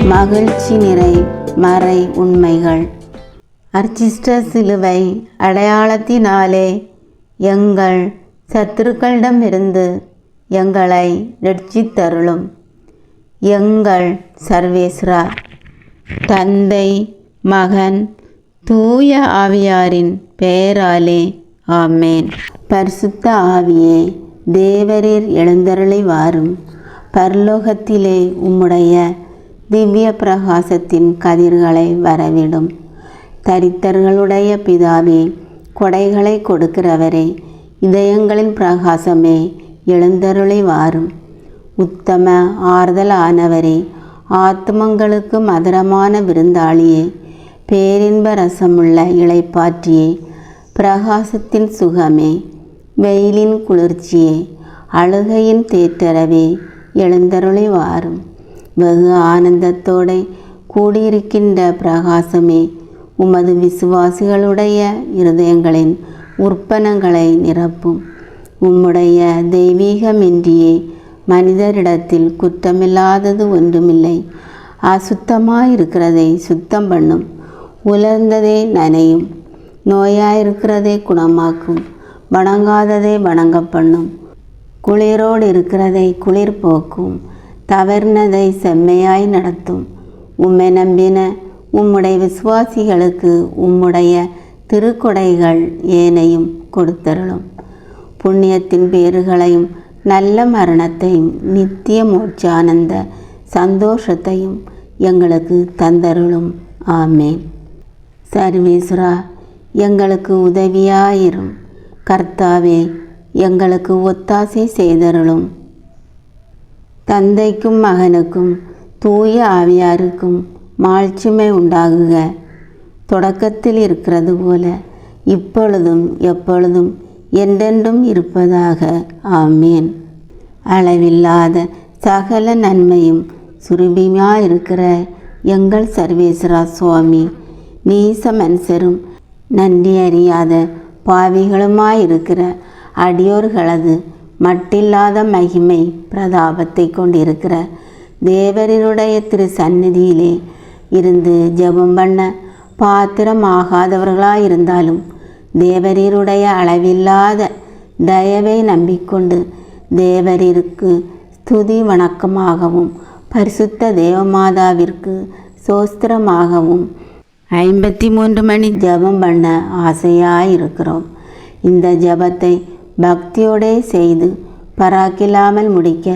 மகிழ்ச்சி நிறை மறை உண்மைகள். அர்ச்சிஷ்ட சிலுவை அடையாளத்தினாலே எங்கள் சத்துருக்களிடமிருந்து எங்களை இரட்சித்தருளும். எங்கள் சர்வேஸ்வரா, தந்தை, மகன், தூய ஆவியாரின் பெயராலே ஆமேன். பரிசுத்த ஆவியே, தேவரீர் எழுந்தருளி வாரும். பரலோகத்திலே உம்முடைய திவ்ய பிரகாசத்தின் கதிர்களை வரவிடும். தரித்தர்களுடைய பிதாவே, கொடைகளை கொடுக்கிறவரே, இதயங்களின் பிரகாசமே, எழுந்தருளி வாரும். உத்தம ஆறுதலானவரே, ஆத்மங்களுக்கு மதுரமான விருந்தாளியே, பேரின்ப ரசமுள்ள இளைப்பாற்றியே, பிரகாசத்தின் சுகமே, வெயிலின் குளிர்ச்சியே, அழுகையின் தேற்றரவே, எழுந்தருளி வாரும். வெகு ஆனந்தத்தோடு கூடியிருக்கின்ற பிரகாசமே, உமது விசுவாசிகளுடைய இருதயங்களின் உற்பனங்களை நிரப்பும். உம்முடைய தெய்வீகமின்றியே மனிதரிடத்தில் குற்றமில்லாதது ஒன்றுமில்லை. அசுத்தமாயிருக்கிறதை சுத்தம் பண்ணும், உலர்ந்ததை நனையும், நோயாயிருக்கிறதை குணமாக்கும், வணங்காததை வணங்க பண்ணும், குளிரோடு இருக்கிறதை குளிர் போக்கும், தவறினதை செம்மையாய் நடத்தும். உம்மை நம்பின உம்முடைய விசுவாசிகளுக்கு உம்முடைய திருக்கொடைகள் ஏனையும் கொடுத்தருளும். புண்ணியத்தின் பேறுகளையும் நல்ல மரணத்தையும் நித்திய மோட்சானந்த சந்தோஷத்தையும் எங்களுக்கு தந்தருளும். ஆமேன். சர்வேஸ்வரா, எங்களுக்கு உதவியாயிரும். கர்த்தாவே, எங்களுக்கு ஒத்தாசை செய்தருளும். தந்தைக்கும் மகனுக்கும் தூய ஆவியாருக்கும் மாட்சிமை உண்டாகுக. தொடக்கத்தில் இருக்கிறது போல இப்பொழுதும் எப்பொழுதும் என்றென்றும் இருப்பதாக. ஆமேன். அளவில்லாத சகல நன்மையும் சுரூபியாயிருக்கிற எங்கள் சர்வேஸ்வரா சுவாமி, நீச மனுஷரும் நன்றி அறியாத பாவிகளுமாயிருக்கிற அடியோர்களது மட்டில்லாத மகிமை பிரதாபத்தை கொண்டிருக்கிற தேவரினுடைய திரு சந்நிதியிலே இருந்து ஜெபம் பண்ண பாத்திரமாகாதவர்களாயிருந்தாலும் தேவரீருடைய அளவில்லாத தயவை நம்பிக்கொண்டு தேவரீருக்கு ஸ்துதி வணக்கமாகவும் பரிசுத்த தேவமாதாவிற்கு சோஸ்திரமாகவும் 53 மணி ஜெபம் பண்ண ஆசையாயிருக்கிறோம். இந்த ஜெபத்தை பக்தியோடே செய்து பராக்கில்லாமல் முடிக்க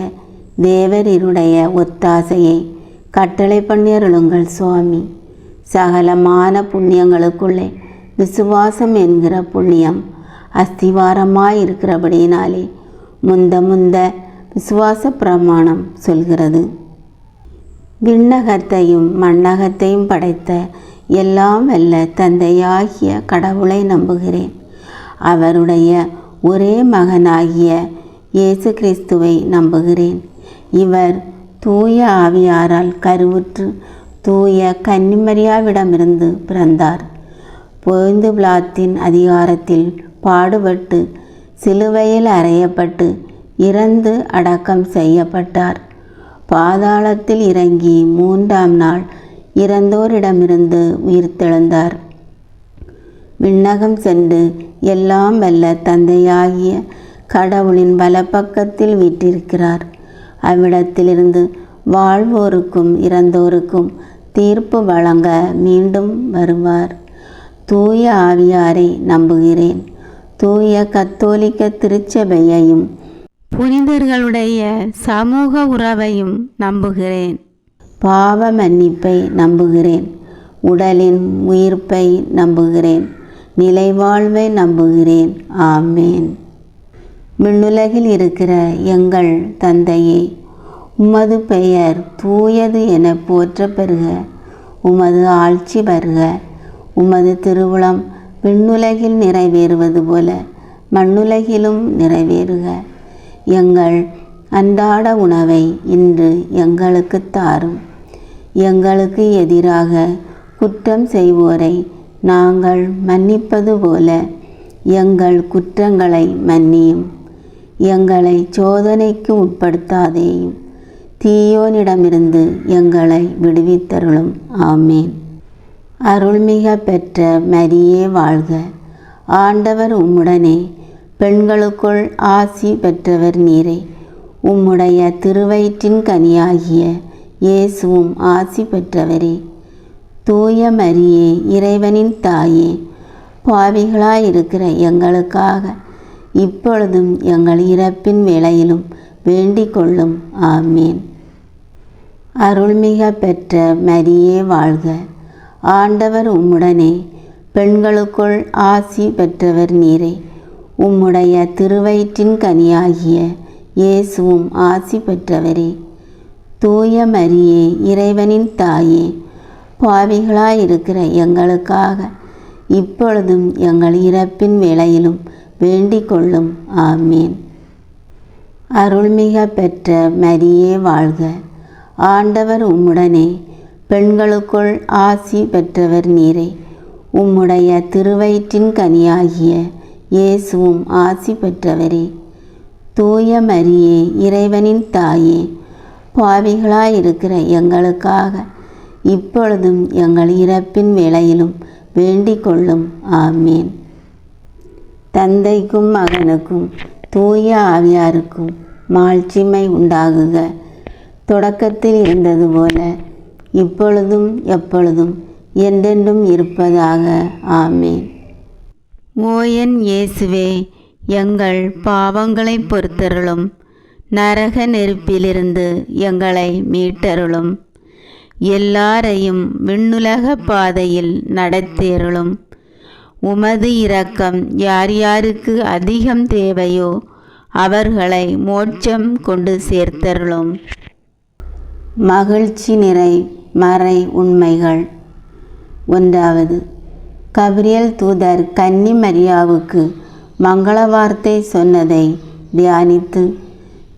தேவரீருடைய ஒத்தாசையை கட்டளை பண்ணியருளுங்கள் சுவாமி. சகலமான புண்ணியங்களுக்குள்ளே விசுவாசம் என்கிற புண்ணியம் அஸ்திவாரமாயிருக்கிறபடியினாலே முந்த விசுவாச பிரமாணம் சொல்கிறது. விண்ணகத்தையும் மண்ணகத்தையும் படைத்த எல்லாம் வல்ல தந்தையாகிய கடவுளை நம்புகிறேன். அவருடைய ஒரே மகனாகிய இயேசு கிறிஸ்துவை நம்புகிறேன். இவர் தூய ஆவியாரால் கருவுற்று தூய கன்னிமரியாவிடமிருந்து பிறந்தார். பொந்து பிலாத்தின் அதிகாரத்தில் பாடுபட்டு சிலுவையில் அறையப்பட்டு இறந்து அடக்கம் செய்யப்பட்டார். பாதாளத்தில் இறங்கி 3ஆம் நாள் இறந்தோரிடமிருந்து உயிர்த்தெழுந்தார். விண்ணகம் சென்று எல்லாம் வல்ல தந்தையாகிய கடவுளின் வலப்பக்கத்தில் வீற்றிருக்கிறார். அவ்விடத்திலிருந்து வாழ்வோருக்கும் இறந்தோருக்கும் தீர்ப்பு வழங்க மீண்டும் வருவார். தூய ஆவியாரை நம்புகிறேன். தூய கத்தோலிக்க திருச்சபையையும் புனிதர்களுடைய சமூக உறவையும் நம்புகிறேன். பாவ மன்னிப்பை நம்புகிறேன். உடலின் உயிர்ப்பை நம்புகிறேன். நிலைவாழ்வை நம்புகிறேன். ஆமேன். விண்ணுலகில் இருக்கிற எங்கள் தந்தையே, உமது பெயர் தூயது என போற்ற பெறுக. உமது ஆட்சி வருக. உமது திருவுளம் விண்ணுலகில் நிறைவேறுவது போல மண்ணுலகிலும் நிறைவேறுக. எங்கள் அன்றாட உணவை இன்று எங்களுக்கு தாரும். எங்களுக்கு எதிராக குற்றம் செய்வோரை நாங்கள் மன்னிப்பது போல எங்கள் குற்றங்களை மன்னியும். எங்களை சோதனைக்கு உட்படுத்தாதேயும், தீயோனிடமிருந்து எங்களை விடுவித்தருளும். ஆமேன். அருள்மிக பெற்ற மரியே வாழ்க. ஆண்டவர் உம்முடனே, பெண்களுக்குள் ஆசி பெற்றவர் நீரே. உம்முடைய திருவயிற்றின் கனியாகிய இயேசுவும் ஆசி பெற்றவரே. தூய மரியே, இறைவனின் தாயே, பாவிகளாயிருக்கிற எங்களுக்காக இப்பொழுதும் எங்கள் இறப்பின் வேளையிலும் வேண்டிக் கொள்ளும். ஆமீன். அருள்மிக பெற்ற மரியே வாழ்க. ஆண்டவர் உம்முடனே, பெண்களுக்குள் ஆசி பெற்றவர் நீரே. உம்முடைய திருவயிற்றின் கனியாகிய இயேசுவும் ஆசி பெற்றவரே. தூய மரியே, இறைவனின் தாயே, பாவிகளாயிருக்கிற எங்களுக்காக இப்பொழுதும் எங்கள் இறப்பின் வேளையிலும் வேண்டிக் கொள்ளும். ஆமீன். அருள்மிக பெற்ற மரியே வாழ்க. ஆண்டவர் உம்முடனே, பெண்களுக்குள் ஆசி பெற்றவர் நீரே. உம்முடைய திருவயிற்றின் கனியாகிய இயேசுவும் ஆசி பெற்றவரே. தூய மரியே, இறைவனின் தாயே, பாவிகளாயிருக்கிற எங்களுக்காக இப்பொழுதும் எங்கள் இறப்பின் வேளையிலும் வேண்டிக் கொள்ளும். ஆமீன். தந்தைக்கும் மகனுக்கும் தூய ஆவியாருக்கும் மாட்சிமை உண்டாகுக. தொடக்கத்தில் இருந்தது போல இப்பொழுதும் எப்பொழுதும் என்றென்றும் இருப்பதாக. ஆமீன். ஓ என் இயேசுவே, எங்கள் பாவங்களை பொறுத்தருளும். நரக நெருப்பிலிருந்து எங்களை மீட்டருளும். எல்லாரையும் விண்ணுலக பாதையில் நடத்தேருளும். உமது இரக்கம் யார் யாருக்கு அதிகம் தேவையோ அவர்களை மோட்சம் கொண்டு சேர்த்தருளும். மகிழ்ச்சி நிறை மறை உண்மைகள். 1. கபிரியேல் தூதர் கன்னி மரியாவுக்கு மங்கள வார்த்தை சொன்னதை தியானித்து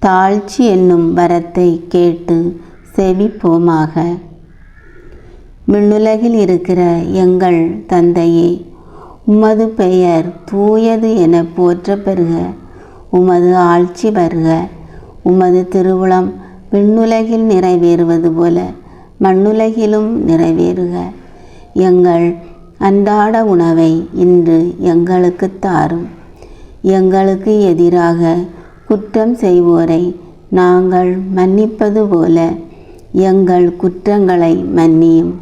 தாழ்ச்சி என்னும் வரத்தை கேட்டு செவிப்போமாக. விண்ணுலகில் இருக்கிற எங்கள் தந்தையே, உமது பெயர் தூயது என போற்ற பெறுக. உமது ஆட்சி வருக. உமது திருவுளம் விண்ணுலகில் நிறைவேறுவது போல மண்ணுலகிலும் நிறைவேறுக. எங்கள் அன்றாட உணவை இன்று எங்களுக்கு தாரும். எங்களுக்கு எதிராக குற்றம் செய்வோரை நாங்கள் மன்னிப்பது போல எங்கள் குற்றங்களை மன்னியும்.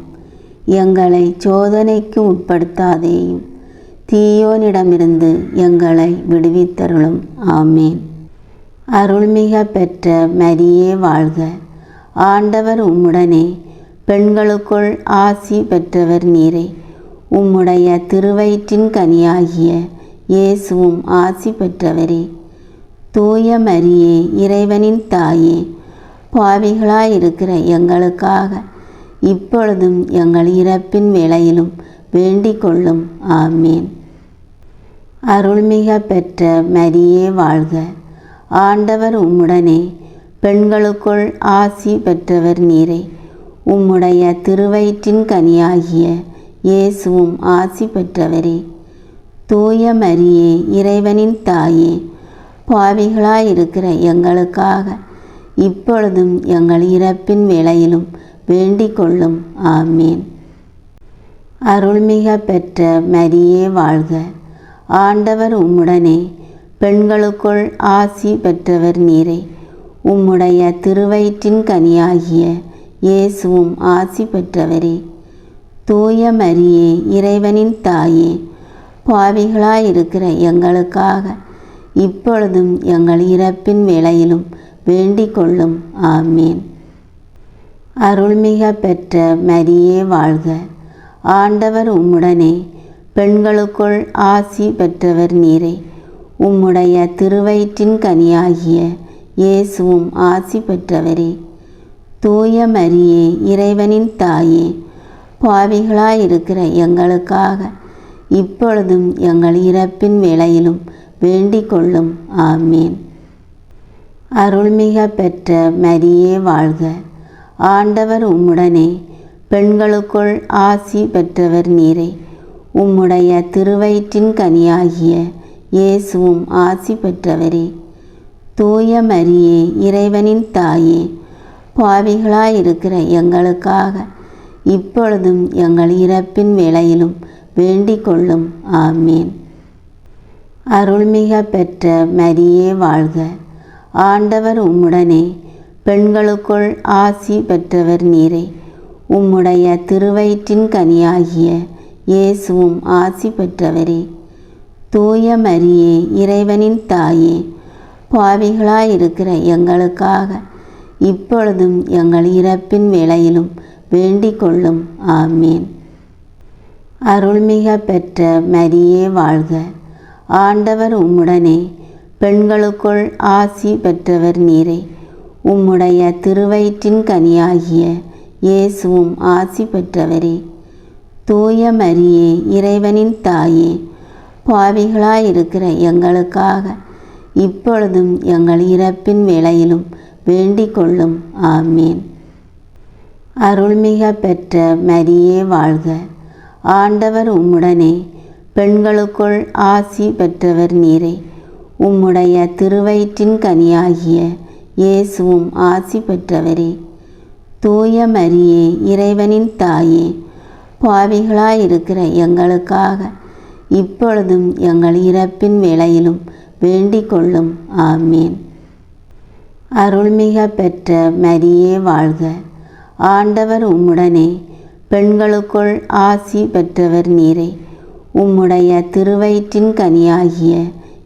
எங்களை சோதனைக்கு உட்படுத்தாதேயும், தீயோனிடமிருந்து எங்களை விடுவித்தருளும். ஆமீன். அருள்மிக பெற்ற மரியே வாழ்க. ஆண்டவர் உம்முடனே, பெண்களுக்குள் ஆசி பெற்றவர் நீரே. உம்முடைய திருவயிற்றின் கனியாகிய இயேசுவும் ஆசி பெற்றவரே. தூய மரியே, இறைவனின் தாயே, பாவிகளாயிருக்கிற எங்களுக்காக இப்பொழுதும் எங்கள் இறப்பின் வேளையிலும் வேண்டிக் கொள்ளும். ஆமீன். அருள்மிக பெற்ற மரியே வாழ்க. ஆண்டவர் உம்முடனே, பெண்களுக்குள் ஆசி பெற்றவர் நீரே. உம்முடைய திருவயிற்றின் கனியாகிய இயேசுவும் ஆசி பெற்றவரே. தூய மரியே, இறைவனின் தாயே, பாவிகளாயிருக்கிற எங்களுக்காக இப்பொழுதும் எங்கள் இறப்பின் வேளையிலும் வேண்டிக் கொள்ளும். ஆமீன். அருள்மிக பெற்ற மரியே வாழ்க. ஆண்டவர் உம்முடனே, பெண்களுக்குள் ஆசி பெற்றவர் நீரே. உம்முடைய திருவயிற்றின் கனியாகிய இயேசுவும் ஆசி பெற்றவரே. தூய மரியே, இறைவனின் தாயே, பாவிகளாயிருக்கிற எங்களுக்காக இப்பொழுதும் எங்கள் இறப்பின் வேளையிலும் வேண்டிக் கொள்ளும். ஆமீன். அருள்மிக பெற்ற மரியே வாழ்க. ஆண்டவர் உம்முடனே, பெண்களுக்குள் ஆசி பெற்றவர் நீரே. உம்முடைய திருவயிற்றின் கனியாகிய இயேசுவும் ஆசி பெற்றவரே. தூய மரியே, இறைவனின் தாயே, பாவிகளாயிருக்கிற எங்களுக்காக இப்பொழுதும் எங்கள் இறப்பின் வேளையிலும் வேண்டிக் கொள்ளும். ஆமீன். அருள்மிக பெற்ற மரியே வாழ்க. ஆண்டவர் உம்முடனே, பெண்களுக்குள் ஆசி பெற்றவர் நீரே. உம்முடைய திருவயிற்றின் கனியாகிய இயேசுவும் ஆசி பெற்றவரே. தூய மரியே, இறைவனின் தாயே, பாவிகளாயிருக்கிற எங்களுக்காக இப்பொழுதும் எங்கள் இறப்பின் வேளையிலும் வேண்டிக் கொள்ளும். ஆமீன். அருள்மிக பெற்ற மரியே வாழ்க. ஆண்டவர் உம்முடனே, பெண்களுக்குள் ஆசி பெற்றவர் நீரே. உம்முடைய திருவயிற்றின் கனியாகிய இயேசுவும் ஆசி பெற்றவரே. தூய மரியே, இறைவனின் தாயே, பாவிகளாயிருக்கிற எங்களுக்காக இப்பொழுதும் எங்கள் இறப்பின் வேளையிலும் வேண்டிக் கொள்ளும். ஆமீன். அருள்மிக பெற்ற மரியே வாழ்க. ஆண்டவர் உம்முடனே, பெண்களுக்குள் ஆசி பெற்றவர் நீரே. உம்முடைய திருவயிற்றின் கனியாகிய இயேசுவும் ஆசி பெற்றவரே. தூய மரியே, இறைவனின் தாயே, பாவிகளாயிருக்கிற எங்களுக்காக இப்பொழுதும் எங்கள் இறப்பின் வேளையிலும் வேண்டிக் கொள்ளும். ஆமீன். அருள்மிக பெற்ற மரியே வாழ்க. ஆண்டவர் உம்முடனே, பெண்களுக்குள் ஆசி பெற்றவர் நீரே. உம்முடைய திருவயிற்றின் கனியாகிய இயேசுவும் ஆசி பெற்றவரே. தூய மரியே, இறைவனின் தாயே, பாவிகளாயிருக்கிற எங்களுக்காக இப்பொழுதும் எங்கள் இறப்பின் வேளையிலும் வேண்டிக் கொள்ளும். ஆமீன். அருள்மிக பெற்ற மரியே வாழ்க. ஆண்டவர் உம்முடனே, பெண்களுக்குள் ஆசி பெற்றவர் நீரே. உம்முடைய திருவயிற்றின் கனியாகிய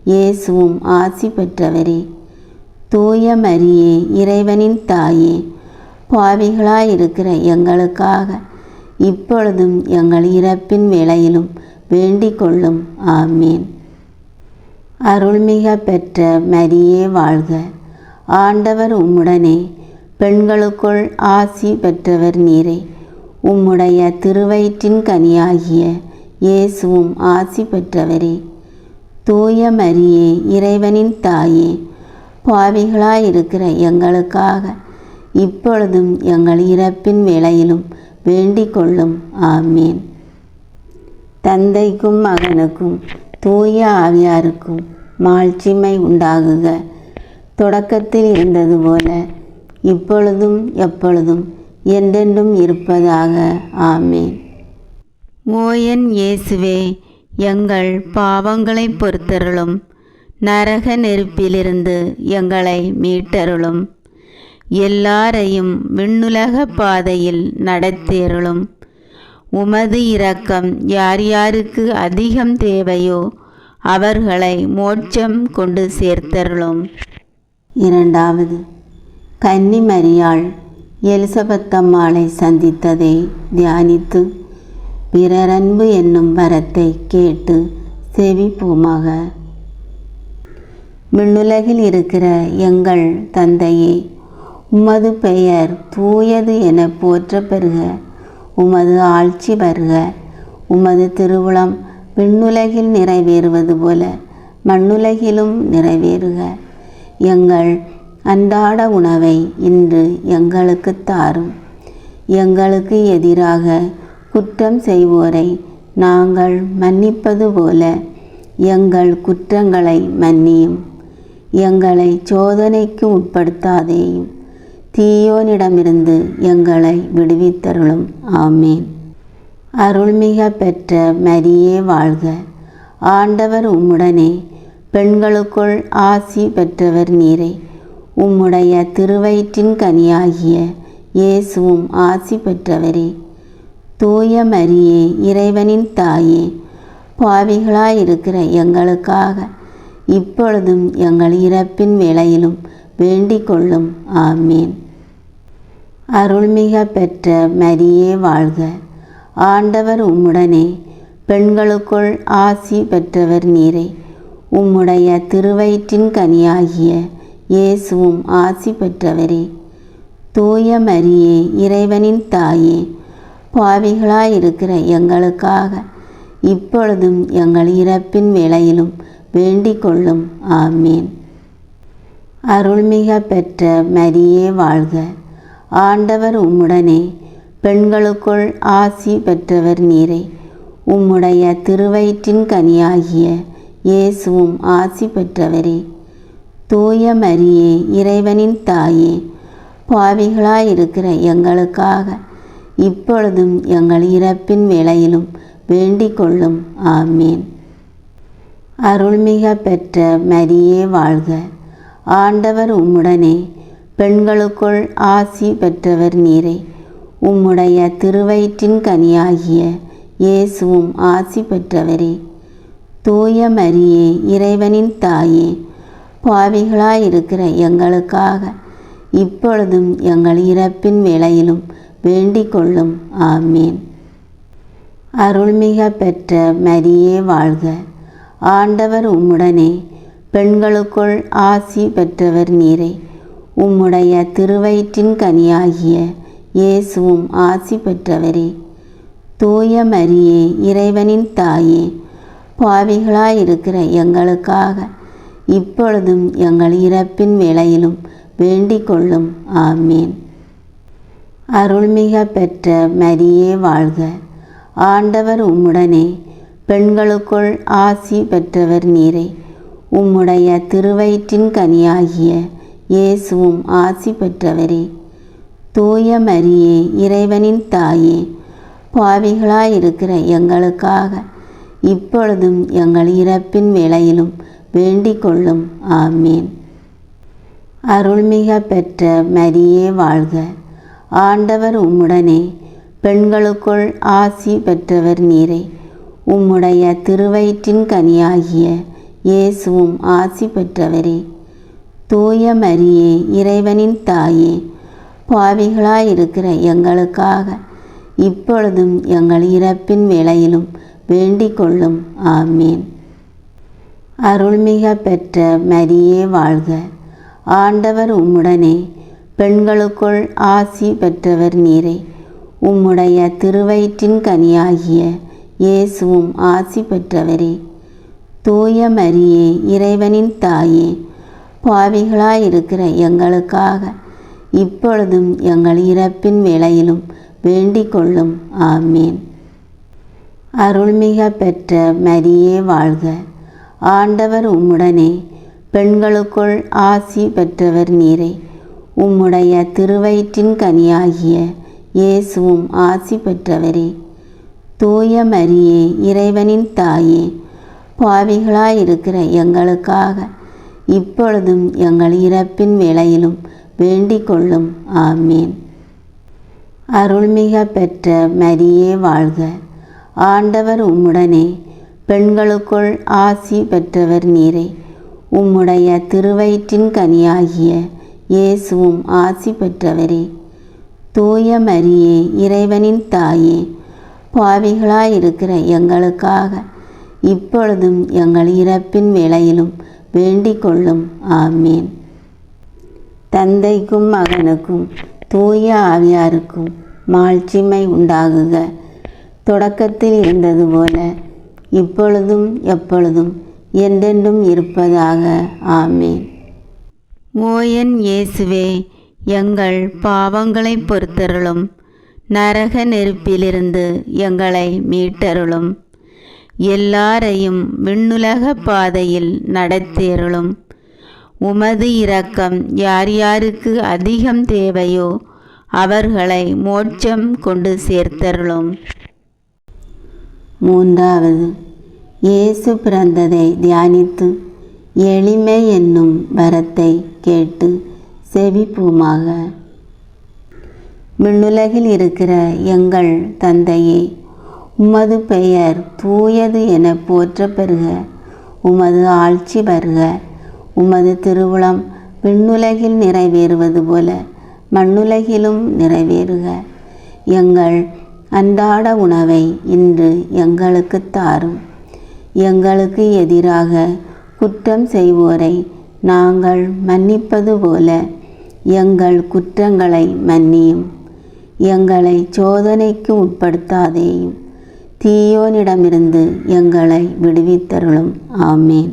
இயேசுவும் ஆசி பெற்றவரே. தூய மரியே, இறைவனின் தாயே, பாவிகளாயிருக்கிற எங்களுக்காக இப்பொழுதும் எங்கள் இறப்பின் வேளையிலும் வேண்டிக் கொள்ளும். ஆமீன். அருள்மிக பெற்ற மரியே வாழ்க. ஆண்டவர் உம்முடனே, பெண்களுக்குள் ஆசி பெற்றவர் நீரே. உம்முடைய திருவயிற்றின் கனியாகிய இயேசுவும் ஆசி பெற்றவரே. தூய மரியே, இறைவனின் தாயே, பாவிகளாயிருக்கிற எங்களுக்காக இப்பொழுதும் எங்கள் இறப்பின் வேளையிலும் வேண்டிக் கொள்ளும். ஆமீன். தந்தைக்கும் மகனுக்கும் தூய ஆவியாருக்கும் மாட்சிமை உண்டாகுக. தொடக்கத்தில் இருந்தது போல இப்பொழுதும் எப்பொழுதும் என்றென்றும் இருப்பதாக. ஆமீன். ஓ என் இயேசுவே, எங்கள் பாவங்களை பொறுத்தருளும். நரக நெருப்பிலிருந்து எங்களை மீட்டருளும். எல்லாரையும் விண்ணுலக பாதையில் நடத்தேருளும். உமது இரக்கம் யார் யாருக்கு அதிகம் தேவையோ அவர்களை மோட்சம் கொண்டு சேர்த்தருளும். இரண்டாவது, கன்னி மரியாள் எலிசபெத்தம்மாளை சந்தித்ததை தியானித்து பிறரன்பு என்னும் வரத்தை கேட்டு செவிப்போமாக. விண்ணுலகில் இருக்கிற எங்கள் தந்தையே, உமது பெயர் தூயது என போற்ற பெறுக. உமது ஆட்சி வருக. உமது திருவுளம் விண்ணுலகில் நிறைவேறுவது போல மண்ணுலகிலும் நிறைவேறுக. எங்கள் அன்றாட உணவை இன்று எங்களுக்கு தாரும். எங்களுக்கு எதிராக குற்றம் செய்வோரை நாங்கள் மன்னிப்பது போல எங்கள் குற்றங்களை மன்னியும். எங்களை சோதனைக்கு உட்படுத்தாதேயும், தீயோனிடமிருந்து எங்களை விடுவித்தருளும். ஆமீன். அருள்மிக பெற்ற மரியே வாழ்க. ஆண்டவர் உம்முடனே, பெண்களுக்குள் ஆசி பெற்றவர் நீரே. உம்முடைய திருவயிற்றின் கனியாகிய இயேசுவும் ஆசி பெற்றவரே. தூய மரியே, இறைவனின் தாயே, பாவிகளாயிருக்கிற எங்களுக்காக இப்பொழுதும் எங்கள் இறப்பின் வேளையிலும் வேண்டிக் கொள்ளும். ஆமீன். அருள்மிக பெற்ற மரியே வாழ்க. ஆண்டவர் உம்முடனே, பெண்களுக்குள் ஆசி பெற்றவர் நீரே. உம்முடைய திருவயிற்றின் கனியாகிய இயேசுவும் ஆசி பெற்றவரே. தூய மரியே, இறைவனின் தாயே, பாவிகளாயிருக்கிற எங்களுக்காக இப்பொழுதும் எங்கள் இறப்பின் வேளையிலும் வேண்டிக் கொள்ளும். ஆமீன். அருள்மிக பெற்ற மரியே வாழ்க. ஆண்டவர் உம்முடனே, பெண்களுக்குள் ஆசி பெற்றவர் நீரே. உம்முடைய திருவயிற்றின் கனியாகிய இயேசுவும் ஆசி பெற்றவரே. தூய மரியே, இறைவனின் தாயே, பாவிகளாயிருக்கிற எங்களுக்காக இப்பொழுதும் எங்கள் இறப்பின் வேளையிலும் வேண்டிக் கொள்ளும். ஆமீன். அருள்மிக பெற்ற மரியே வாழ்க. ஆண்டவர் உம்முடனே, பெண்களுக்குள் ஆசி பெற்றவர் நீரே. உம்முடைய திருவயிற்றின் கனியாகிய இயேசுவும் ஆசி பெற்றவரே. தூய மரியே, இறைவனின் தாயே, பாவிகளாயிருக்கிற எங்களுக்காக இப்பொழுதும் எங்கள் இறப்பின் வேளையிலும் வேண்டிக் கொள்ளும். ஆமீன். அருள்மிக பெற்ற மரியே வாழ்க. ஆண்டவர் உம்முடனே, பெண்களுக்குள் ஆசி பெற்றவர் நீரே. உம்முடைய திருவயிற்றின் கனியாகிய இயேசுவும் ஆசி பெற்றவரே. தூய மரியே, இறைவனின் தாயே, பாவிகளாயிருக்கிற எங்களுக்காக இப்பொழுதும் எங்கள் இறப்பின் வேளையிலும் வேண்டிக் கொள்ளும். ஆமீன். அருள்மிக பெற்ற மரியே வாழ்க. ஆண்டவர் உம்முடனே, பெண்களுக்குள் ஆசி பெற்றவர் நீரே. உம்முடைய திருவயிற்றின் கனியாகிய இயேசுவும் ஆசி பெற்றவரே. தூய மரியே, இறைவனின் தாயே, பாவிகளாயிருக்கிற எங்களுக்காக இப்பொழுதும் எங்கள் இறப்பின் வேளையிலும் வேண்டிக் கொள்ளும். ஆமீன். அருள்மிக பெற்ற மரியே வாழ்க. ஆண்டவர் உம்முடனே, பெண்களுக்குள் ஆசி பெற்றவர் நீரே. உம்முடைய திருவயிற்றின் கனியாகிய இயேசுவும் ஆசி பெற்றவரே. தூய மரியே, இறைவனின் தாயே, பாவிகளாயிருக்கிற எங்களுக்காக இப்பொழுதும் எங்கள் இறப்பின் வேளையிலும் வேண்டிக் கொள்ளும். ஆமீன். அருள்மிக பெற்ற மரியே வாழ்க. ஆண்டவர் உம்முடனே, பெண்களுக்குள் ஆசி பெற்றவர் நீரே. உம்முடைய திருவயிற்றின் கனியாகிய இயேசுவும் ஆசி பெற்றவரே. தூய மரியே, இறைவனின் தாயே, பாவிகளாயிருக்கிற எங்களுக்காக இப்பொழுதும் எங்கள் இறப்பின் வேளையிலும் வேண்டிக் கொள்ளும். ஆமீன். அருள்மிக பெற்ற மரியே வாழ்க. ஆண்டவர் உம்முடனே, பெண்களுக்குள் ஆசி பெற்றவர் நீரே. உம்முடைய திருவயிற்றின் கனியாகிய இயேசுவும் ஆசி பெற்றவரே. தூய மரியே, இறைவனின் தாயே, பாவிகளாயிருக்கிற எங்களுக்காக இப்பொழுதும் எங்கள் இறப்பின் வேளையிலும் வேண்டிக் கொள்ளும். ஆமீன். அருள்மிக பெற்ற மரியே வாழ்க. ஆண்டவர் உம்முடனே, பெண்களுக்குள் ஆசி பெற்றவர் நீரே. உம்முடைய திருவயிற்றின் கனியாகிய இயேசுவும் ஆசி பெற்றவரே. தூய மரியே, இறைவனின் தாயே, பாவிகளாயிருக்கிற எங்களுக்காக இப்பொழுதும் எங்கள் இறப்பின் வேளையிலும் வேண்டிக் கொள்ளும். ஆமீன். தந்தைக்கும் மகனுக்கும் தூய ஆவியாருக்கும் மாட்சிமை உண்டாகுக. தொடக்கத்தில் இருந்தது போல இப்பொழுதும் எப்பொழுதும் என்றென்றும் இருப்பதாக. ஆமீன். ஓ என் இயேசுவே, எங்கள் பாவங்களை பொறுத்தருளும். நரக நெருப்பிலிருந்து எங்களை மீட்டருளும். எல்லாரையும் விண்ணுலக பாதையில் நடத்தியருளும். உமது இரக்கம் யார் யாருக்கு அதிகம் தேவையோ அவர்களை மோட்சம் கொண்டு சேர்த்தருளும். மூன்றாவது, இயேசு பிறந்ததை தியானித்து எளிமை என்னும் வரத்தை கேட்டு செவிப்போமாக. விண்ணுலகில் இருக்கிற எங்கள் தந்தையே, உமது பெயர் தூயது என போற்ற பெறுக. உமது ஆட்சி வருக. உமது திருவுளம் விண்ணுலகில் நிறைவேறுவது போல மண்ணுலகிலும் நிறைவேறுக. எங்கள் அன்றாட உணவை இன்று எங்களுக்கு தாரும். எங்களுக்கு எதிராக குற்றம் செய்வோரை நாங்கள் மன்னிப்பது போல எங்கள் குற்றங்களை மன்னியும். எங்களை சோதனைக்கு உட்படுத்தாதேயும், தீயோனிடமிருந்து எங்களை விடுவித்தருளும். ஆமீன்.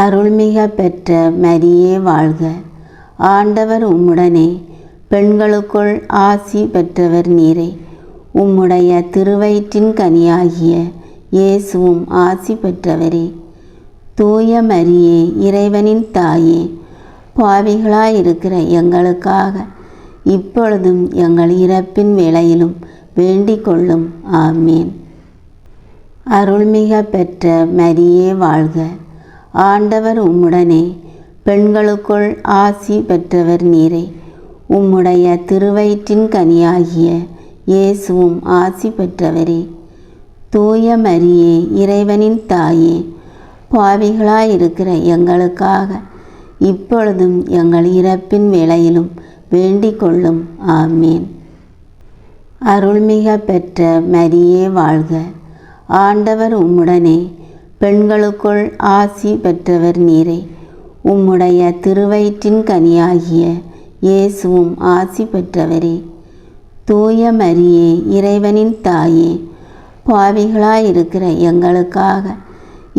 அருள்மிக பெற்ற மரியே வாழ்க. ஆண்டவர் உம்முடனே, பெண்களுக்குள் ஆசி பெற்றவர் நீரே. உம்முடைய திருவயிற்றின் கனியாகிய இயேசுவும் ஆசி பெற்றவரே. தூய மரியே, இறைவனின் தாயே, பாவிகளாயிருக்கிற எங்களுக்காக இப்பொழுதும் எங்கள் இறப்பின் வேளையிலும் வேண்டிக் கொள்ளும். ஆமீன். அருள்மிக பெற்ற மரியே வாழ்க. ஆண்டவர் உம்முடனே, பெண்களுக்குள் ஆசி பெற்றவர் நீரே. உம்முடைய திருவயிற்றின் கனியாகிய இயேசுவும் ஆசி பெற்றவரே. தூய மரியே, இறைவனின் தாயே, பாவிகளாயிருக்கிற எங்களுக்காக இப்பொழுதும் எங்கள் இறப்பின் வேளையிலும் வேண்டிக் கொள்ளும். ஆமீன். அருள்மிக பெற்ற மரியே வாழ்க. ஆண்டவர் உம்முடனே, பெண்களுக்குள் ஆசி பெற்றவர் நீரே. உம்முடைய திருவயிற்றின் கனியாகிய இயேசுவும் ஆசி பெற்றவரே. தூய மரியே, இறைவனின் தாயே, பாவிகளாயிருக்கிற எங்களுக்காக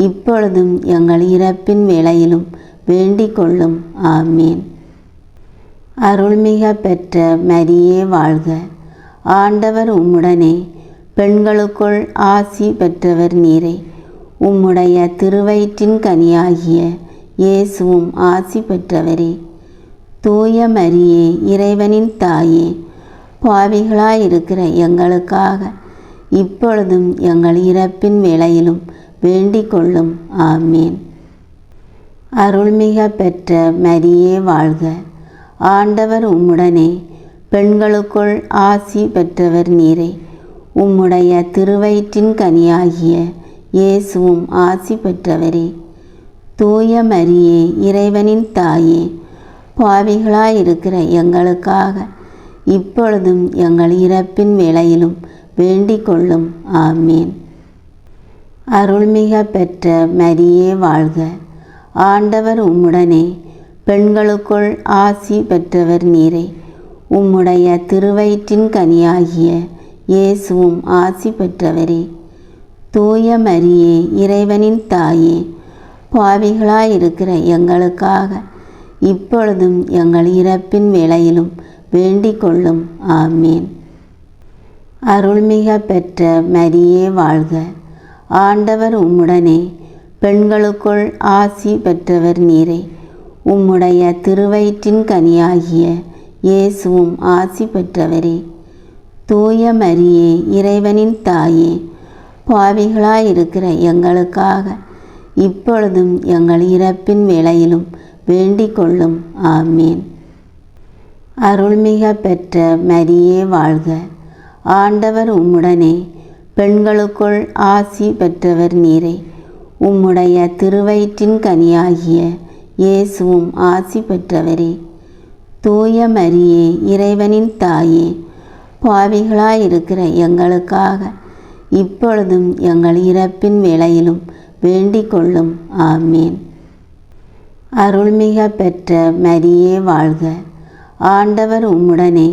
இப்பொழுதும் எங்கள் இறப்பின் வேளையிலும் வேண்டிக் கொள்ளும். ஆமீன். அருள்மிக பெற்ற மரியே வாழ்க. ஆண்டவர் உம்முடனே, பெண்களுக்குள் ஆசி பெற்றவர் நீரே. உம்முடைய திருவயிற்றின் கனியாகிய இயேசுவும் ஆசி பெற்றவரே. தூய மரியே, இறைவனின் தாயே, பாவிகளாயிருக்கிற எங்களுக்காக இப்பொழுதும் எங்கள் இறப்பின் வேளையிலும் வேண்டிக் கொள்ளும். ஆமீன். அருள்மிக பெற்ற மரியே வாழ்க. ஆண்டவர் உம்முடனே, பெண்களுக்குள் ஆசி பெற்றவர் நீரே. உம்முடைய திருவயிற்றின் கனியாகிய இயேசுவும் ஆசி பெற்றவரே. தூய மரியே, இறைவனின் தாயே, பாவிகளாயிருக்கிற எங்களுக்காக இப்பொழுதும் எங்கள் இறப்பின் வேளையிலும் வேண்டிக் கொள்ளும். ஆமீன். அருள்மிக பெற்ற மரியே வாழ்க. ஆண்டவர் உம்முடனே, பெண்களுக்குள் ஆசி பெற்றவர் நீரே. உம்முடைய திருவயிற்றின் கனியாகிய இயேசுவும் ஆசி பெற்றவரே. தூய மரியே, இறைவனின் தாயே, பாவிகளாயிருக்கிற எங்களுக்காக இப்பொழுதும் எங்கள் இறப்பின் வேளையிலும் வேண்டிக் கொள்ளும். ஆமீன். அருள்மிக பெற்ற மரியே வாழ்க. ஆண்டவர் உம்முடனே, பெண்களுக்குள் ஆசி பெற்றவர் நீரே. உம்முடைய திருவயிற்றின் கனியாகிய இயேசுவும் ஆசி பெற்றவரே. தூய மரியே, இறைவனின் தாயே, பாவிகளாயிருக்கிற எங்களுக்காக இப்பொழுதும் எங்கள் இறப்பின் வேளையிலும் வேண்டிக் கொள்ளும். ஆமீன். அருள்மிக பெற்ற மரியே வாழ்க. ஆண்டவர் உம்முடனே, பெண்களுக்குள் ஆசி பெற்றவர் நீரே. உம்முடைய திருவயிற்றின் கனியாகிய இயேசுவும் ஆசி பெற்றவரே. தூய மரியே, இறைவனின் தாயே, பாவிகளாயிருக்கிற எங்களுக்காக இப்பொழுதும் எங்கள் இறப்பின் வேளையிலும் வேண்டிக் கொள்ளும். ஆமீன். அருள்மிக பெற்ற மரியே வாழ்க. ஆண்டவர் உம்முடனே,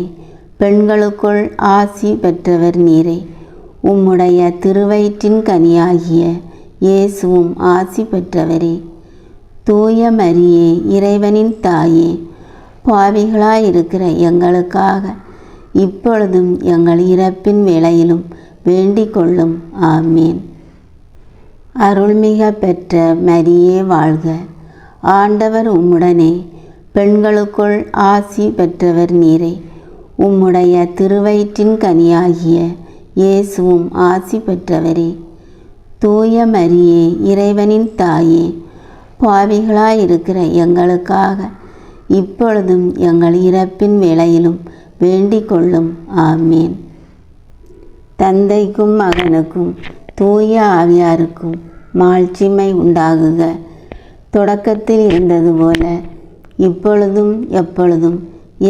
பெண்களுக்குள் ஆசி பெற்றவர் நீரே. உம்முடைய திருவயிற்றின் கனியாகிய இயேசுவும் ஆசி பெற்றவரே. தூய மரியே, இறைவனின் தாயே, பாவிகளாயிருக்கிற எங்களுக்காக இப்பொழுதும் எங்கள் இறப்பின் வேளையிலும் வேண்டிக் கொள்ளும். ஆமீன். அருள்மிக பெற்ற மரியே வாழ்க. ஆண்டவர் உம்முடனே, பெண்களுக்குள் ஆசி பெற்றவர் நீரே. உம்முடைய திருவயிற்றின் கனியாகிய இயேசுவும் ஆசி பெற்றவரே. தூய மரியே, இறைவனின் தாயே, பாவிகளாயிருக்கிற எங்களுக்காக இப்பொழுதும் எங்கள் இறப்பின் வேளையிலும் வேண்டிக் கொள்ளும். ஆமீன். தந்தைக்கும் மகனுக்கும் தூய ஆவியாருக்கும் மாட்சிமை உண்டாகுக. தொடக்கத்தில் இருந்தது போல இப்பொழுதும் எப்பொழுதும்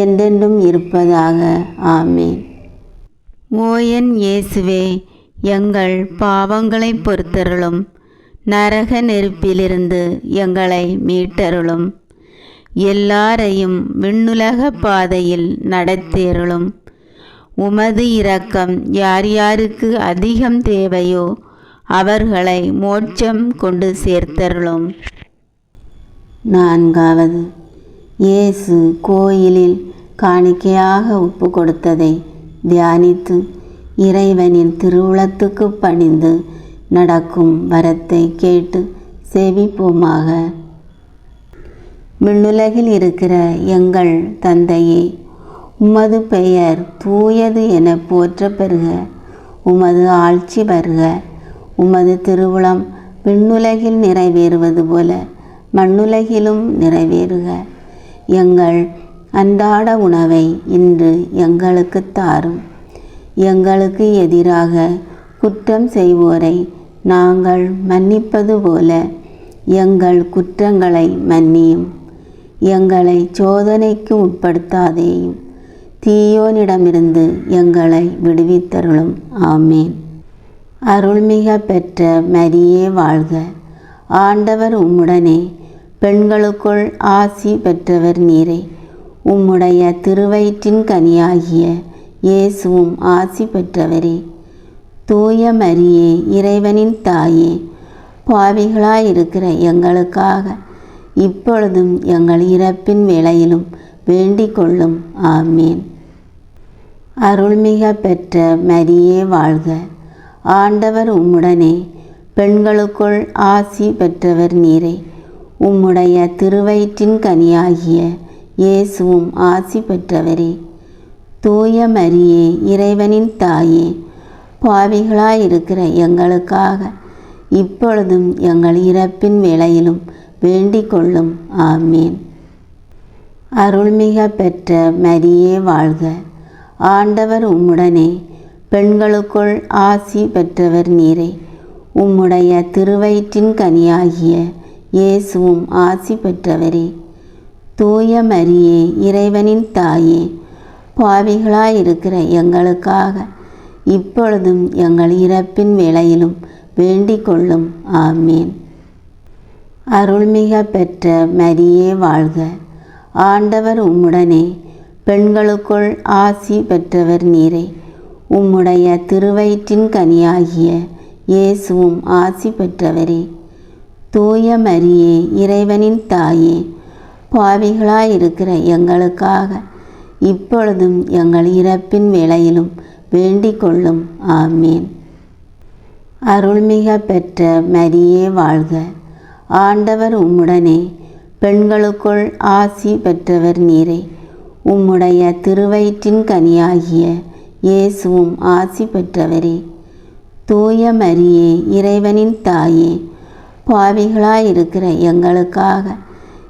என்றென்றும் இருப்பதாக. ஆமீன். ஓ என் இயேசுவே, எங்கள் பாவங்களை பொறுத்தருளும். நரக நெருப்பிலிருந்து எங்களை மீட்டருளும். எல்லாரையும் விண்ணுலக பாதையில் நடத்தேருளும். உமது இரக்கம் யார் யாருக்கு அதிகம் தேவையோ அவர்களை மோட்சம் கொண்டு சேர்த்தருளும். 4. இயேசு கோயிலில் காணிக்கையாக ஒப்பு கொடுத்ததை தியானித்து இறைவனின் திருவுளத்துக்கு பணிந்து நடக்கும் வரத்தை கேட்டு செவிப்போமாக. விண்ணுலகில் இருக்கிற எங்கள் தந்தையே, உமது பெயர் தூயது என போற்ற பெறுக. உமது ஆட்சி வருக. உமது திருவுளம் விண்ணுலகில் நிறைவேறுவது போல மண்ணுலகிலும் நிறைவேறுக. எங்கள் அன்றாட உணவை இன்று எங்களுக்கு தாரும். எங்களுக்கு எதிராக குற்றம் செய்வோரை நாங்கள் மன்னிப்பது போல எங்கள் குற்றங்களை மன்னியும். எங்களை சோதனைக்கு உட்படுத்தாதேயும், தீயோனிடமிருந்து எங்களை விடுவித்தருளும். ஆமேன். அருள்மிக பெற்ற மரியே வாழ்க. ஆண்டவர் உம்முடனே, பெண்களுக்குள் ஆசி பெற்றவர் நீரே. உம்முடைய திருவயிற்றின் கனியாகிய இயேசுவும் ஆசி பெற்றவரே. தூய மரியே, இறைவனின் தாயே, பாவிகளாயிருக்கிற எங்களுக்காக இப்பொழுதும் எங்கள் இறப்பின் வேளையிலும் வேண்டிக் கொள்ளும். ஆமேன். அருள்மிக பெற்ற மரியே வாழ்க. ஆண்டவர் உம்முடனே, பெண்களுக்குள் ஆசி பெற்றவர் நீரே. உம்முடைய திருவயிற்றின் கனியாகிய இயேசுவும் ஆசி பெற்றவரே. தூய மரியே, இறைவனின் தாயே, பாவிகளாயிருக்கிற எங்களுக்காக இப்பொழுதும் எங்கள் இறப்பின் வேளையிலும் வேண்டிக் கொள்ளும். ஆமேன். அருள்மிக பெற்ற மரியே வாழ்க. ஆண்டவர் உம்முடனே, பெண்களுக்குள் ஆசி பெற்றவர் நீரே. உம்முடைய திருவயிற்றின் கனியாகிய இயேசுவும் ஆசி பெற்றவரே. தூய மரியே, இறைவனின் தாயே, பாவிகளாயிருக்கிற எங்களுக்காக இப்பொழுதும் எங்கள் இறப்பின் வேளையிலும் வேண்டிக் கொள்ளும். ஆமேன். அருள்மிக பெற்ற மரியே வாழ்க. ஆண்டவர் உம்முடனே, பெண்களுக்குள் ஆசி பெற்றவர் நீரே. உம்முடைய திருவயிற்றின் கனியாகிய இயேசுவும் ஆசி பெற்றவரே. தூய மரியே, இறைவனின் தாயே, பாவிகளாயிருக்கிற எங்களுக்காக இப்பொழுதும் எங்கள் இறப்பின் வேளையிலும் வேண்டிக் கொள்ளும். ஆமேன். அருள்மிக பெற்ற மரியே வாழ்க. ஆண்டவர் உம்முடனே, பெண்களுக்குள் ஆசி பெற்றவர் நீரே. உம்முடைய திருவயிற்றின் கனியாகிய இயேசுவும் ஆசி பெற்றவரே. தூய மரியே, இறைவனின் தாயே, பாவிகளாயிருக்கிற எங்களுக்காக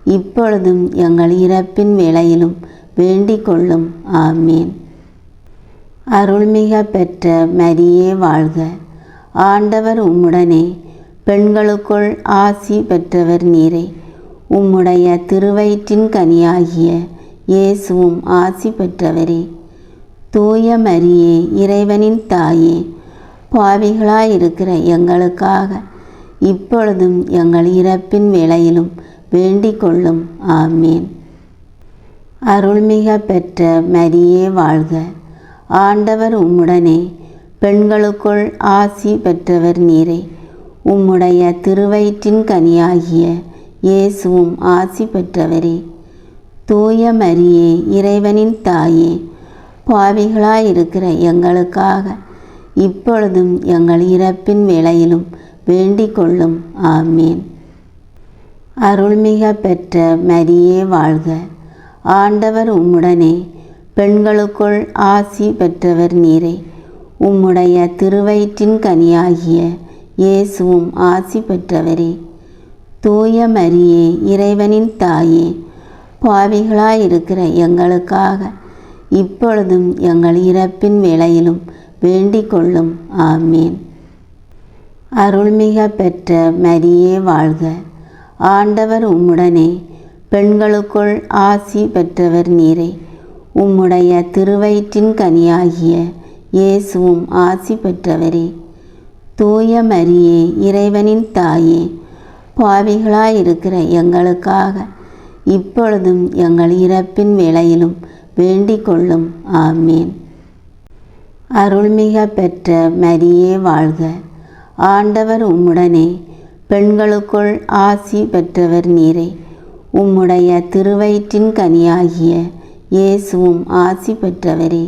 இப்பொழுதும் எங்கள் இறப்பின் வேளையிலும் வேண்டிக் கொள்ளும். ஆமேன். அருள்மிக பெற்ற மரியே வாழ்க. ஆண்டவர் உம்முடனே, பெண்களுக்குள் ஆசி பெற்றவர் நீரே. உம்முடைய திருவயிற்றின் கனியாகிய இயேசுவும் ஆசி பெற்றவரே. தூய மரியே, இறைவனின் தாயே, பாவிகளாயிருக்கிற எங்களுக்காக இப்பொழுதும் எங்கள் இறப்பின் வேளையிலும் வேண்டிக் கொள்ளும். ஆமேன். அருள்மிக பெற்ற மரியே வாழ்க. ஆண்டவர் உம்முடனே, பெண்களுக்குள் ஆசி பெற்றவர் நீரே. உம்முடைய திருவயிற்றின் கனியாகிய இயேசுவும் ஆசி பெற்றவரே. தூய மரியே, இறைவனின் தாயே, பாவிகளாயிருக்கிற எங்களுக்காக இப்பொழுதும் எங்கள் இறப்பின் வேளையிலும் வேண்டிக் கொள்ளும். ஆமேன். அருள்மிக பெற்ற மரியே வாழ்க. ஆண்டவர் உம்முடனே, பெண்களுக்குள் ஆசி பெற்றவர் நீரே. உம்முடைய திருவயிற்றின் கனியாகிய இயேசுவும் ஆசி பெற்றவரே. தூய மரியே, இறைவனின் தாயே, பாவிகளாயிருக்கிற எங்களுக்காக இப்பொழுதும் எங்கள் இறப்பின் வேளையிலும் வேண்டிக் கொள்ளும். ஆமேன். அருள்மிக பெற்ற மரியே வாழ்க. ஆண்டவர் உம்முடனே, பெண்களுக்குள் ஆசி பெற்றவர் நீரே. உம்முடைய திருவயிற்றின் கனியாகிய இயேசுவும் ஆசி பெற்றவரே. தூய மரியே, இறைவனின் தாயே, பாவிகளாயிருக்கிற எங்களுக்காக இப்பொழுதும் எங்கள் இறப்பின் வேளையிலும் வேண்டிக் கொள்ளும். ஆமேன். அருள்மிக பெற்ற மரியே வாழ்க. ஆண்டவர் உம்முடனே, பெண்களுக்குள் ஆசி பெற்றவர் நீரே. உம்முடைய திருவயிற்றின் கனியாகிய இயேசுவும் ஆசி பெற்றவரே.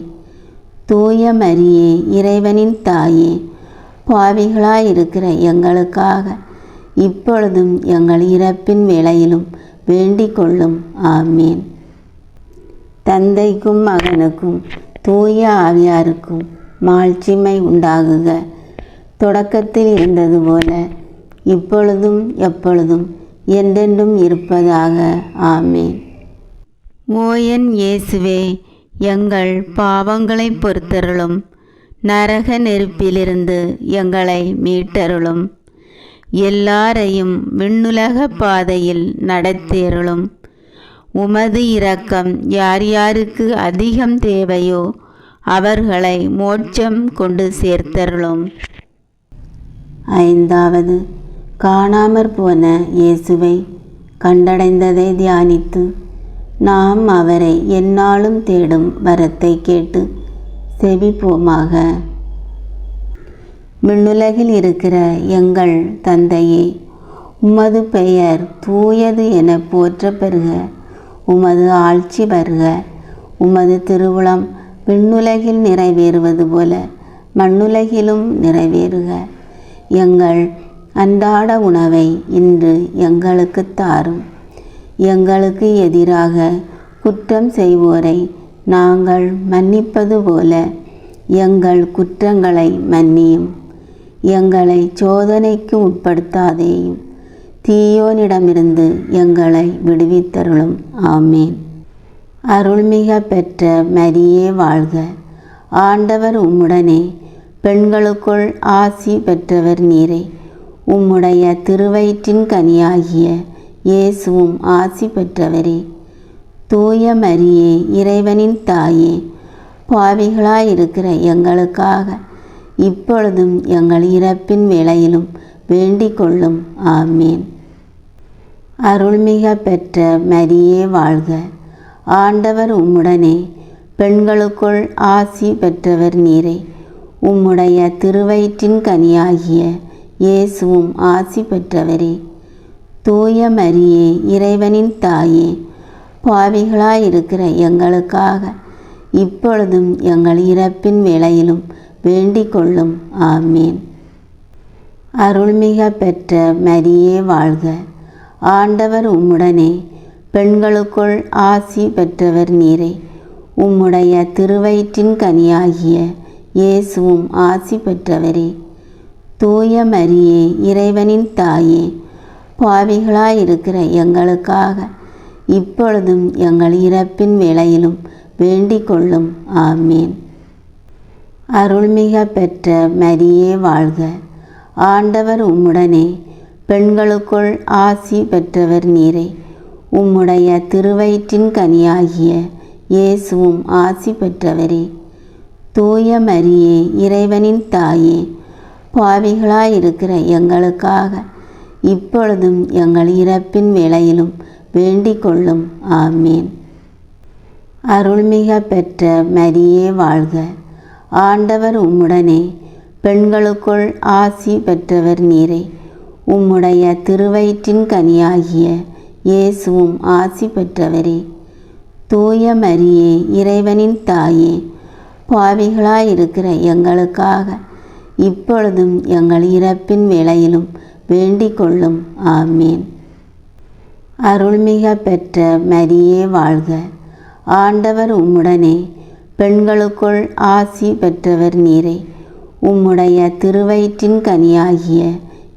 தூய மரியே, இறைவனின் தாயே, பாவிகளாயிருக்கிற எங்களுக்காக இப்பொழுதும் எங்கள் இறப்பின் வேளையிலும் வேண்டிக் கொள்ளும். ஆமேன். தந்தைக்கும் மகனுக்கும் தூய ஆவியாருக்கும் மாட்சிமை உண்டாகுக. தொடக்கத்தில் இருந்தது போல இப்பொழுதும் எப்பொழுதும் என்றென்றும் இருப்பதாக. ஆமேன். ஓ என் இயேசுவே, எங்கள் பாவங்களை பொறுத்தருளும். நரக நெருப்பிலிருந்து எங்களை மீட்டருளும். எல்லாரையும் விண்ணுலக பாதையில் நடத்தேருளும். உமது இரக்கம் யார் யாருக்கு அதிகம் தேவையோ அவர்களை மோட்சம் கொண்டு சேர்த்தருளும். ஐந்தாவது, காணாமற் போன இயேசுவை கண்டடைந்ததை தியானித்து நாம் அவரை எந்நாளும் தேடும் வரத்தை கேட்டு செபிப்போமாக. விண்ணுலகில் இருக்கிற எங்கள் தந்தையே, உமது பெயர் தூயது என போற்ற பெறுக. உமது ஆட்சி வருக. உமது திருவுளம் விண்ணுலகில் நிறைவேறுவது போல மண்ணுலகிலும் நிறைவேறுக. எங்கள் அன்றாட உணவை இன்று எங்களுக்கு தாரும். எங்களுக்கு எதிராக குற்றம் செய்வோரை நாங்கள் மன்னிப்பது போல எங்கள் குற்றங்களை மன்னியும். எங்களை சோதனைக்கு உட்படுத்தாதேயும், தீயோனிடமிருந்து எங்களை விடுவித்தருளும். ஆமேன். அருள்மிக பெற்ற மரியே வாழ்க. ஆண்டவர் உம்முடனே, பெண்களுக்குள் ஆசி பெற்றவர் நீரே. உம்முடைய திருவயிற்றின் கனியாகிய இயேசுவும் ஆசி பெற்றவரே. தூய மரியே, இறைவனின் தாயே, பாவிகளாயிருக்கிற எங்களுக்காக இப்பொழுதும் எங்கள் இறப்பின் வேளையிலும் வேண்டிக் கொள்ளும். ஆமேன். அருள்மிக பெற்ற மரியே வாழ்க. ஆண்டவர் உம்முடனே, பெண்களுக்குள் ஆசி பெற்றவர் நீரே. உம்முடைய திருவயிற்றின் கனியாகிய இயேசுவும் ஆசி பெற்றவரே. தூய மரியே, இறைவனின் தாயே, பாவிகளாயிருக்கிற எங்களுக்காக இப்பொழுதும் எங்கள் இறப்பின் வேளையிலும் வேண்டிக் கொள்ளும். ஆமேன். அருள்மிக பெற்ற மரியே வாழ்க. ஆண்டவர் உம்முடனே, பெண்களுக்குள் ஆசி பெற்றவர் நீரே. உம்முடைய திருவயிற்றின் கனியாகிய இயேசுவும் ஆசி பெற்றவரே. தூய மரியே, இறைவனின் தாயே, பாவிகளாயிருக்கிற எங்களுக்காக இப்பொழுதும் எங்கள் இறப்பின் வேளையிலும் வேண்டிக் கொள்ளும். ஆமேன். அருள்மிக பெற்ற மரியே வாழ்க. ஆண்டவர் உம்முடனே, பெண்களுக்குள் ஆசி பெற்றவர் நீரே. உம்முடைய திருவயிற்றின் கனியாகிய இயேசுவும் ஆசி பெற்றவரே. தூய மரியே, இறைவனின் தாயே, பாவிகளாயிருக்கிற எங்களுக்காக இப்பொழுதும் எங்கள் இறப்பின் வேளையிலும் வேண்டிக் கொள்ளும். ஆமேன். அருள்மிக பெற்ற மரியே வாழ்க. ஆண்டவர் உம்முடனே, பெண்களுக்குள் ஆசி பெற்றவர் நீரே. உம்முடைய திருவயிற்றின் கனியாகிய இயேசுவும் ஆசி பெற்றவரே. தூய மரியே, இறைவனின் தாயே, பாவிகளாயிருக்கிற எங்களுக்காக இப்பொழுதும் எங்கள் இறப்பின் வேளையிலும் வேண்டிக் கொள்ளும். ஆமேன். அருள்மிக பெற்ற மரியே வாழ்க. ஆண்டவர் உம்முடனே, பெண்களுக்குள் ஆசி பெற்றவர் நீரே. உம்முடைய திருவயிற்றின் கனியாகிய